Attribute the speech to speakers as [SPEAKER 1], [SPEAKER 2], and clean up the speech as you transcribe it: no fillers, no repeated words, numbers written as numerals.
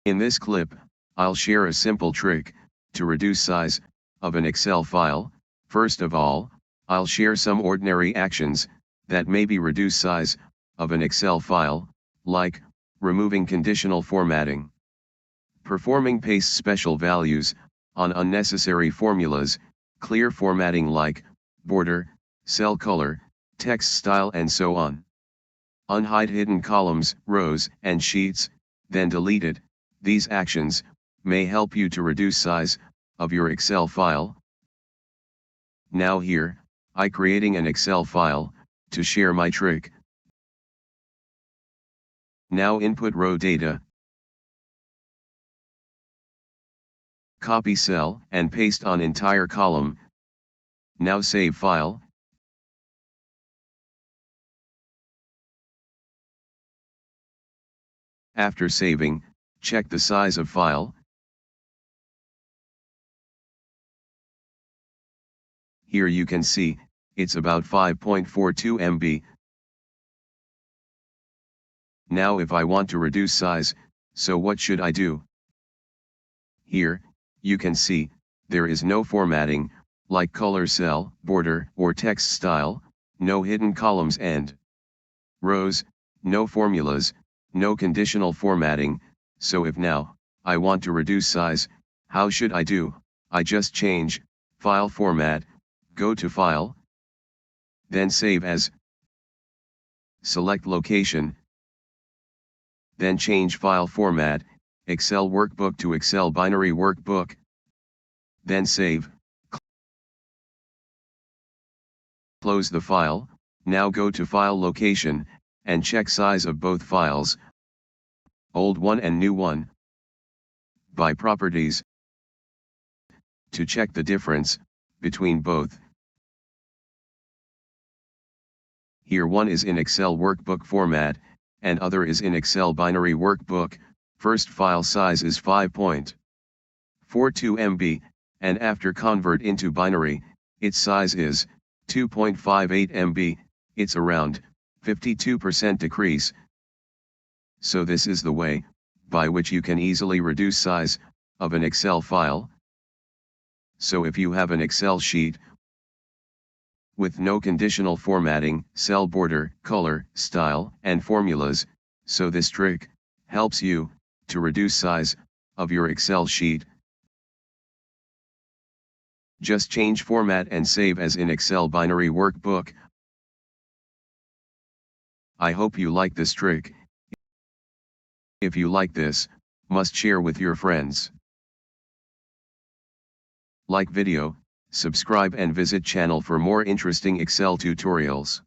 [SPEAKER 1] In this clip, I'll share a simple trick to reduce size of an Excel file. First of all, I'll share some ordinary actions that maybe reduce size of an Excel file, like removing conditional formatting, performing paste special values on unnecessary formulas, clear formatting like border, cell color, text style and so on. Unhide hidden columns, rows, and sheets, then delete it. These actions may help you to reduce size of your Excel file. Now here, I creating an Excel file to share my trick. Now input row data. Copy cell and paste on entire column. Now save file. After saving, check the size of file. Here you can see, it's about 5.42 MB. Now if I want to reduce size, so what should I do? Here, you can see, there is no formatting, like color cell, border, or text style, no hidden columns and rows, no formulas, no conditional formatting. So if now, I want to reduce size, how should I do? I just change, file format, go to file, then save as, select location, then change file format, Excel workbook to Excel binary workbook, then save, close the file. Now go to file location, and check size of both files, old one and new one, by properties, to check the difference between both. Here one is in Excel workbook format, and other is in Excel binary workbook. First file size is 5.42 MB, and after convert into binary, its size is 2.58 MB, it's around 52% decrease. So this is the way by which you can easily reduce size of an Excel file. So if you have an Excel sheet with no conditional formatting, cell border, color, style, and formulas, so this trick helps you to reduce size of your Excel sheet. Just change format and save as in Excel binary workbook. I hope you like this trick. If you like this, must share with your friends. Like video, subscribe and visit channel for more interesting Excel tutorials.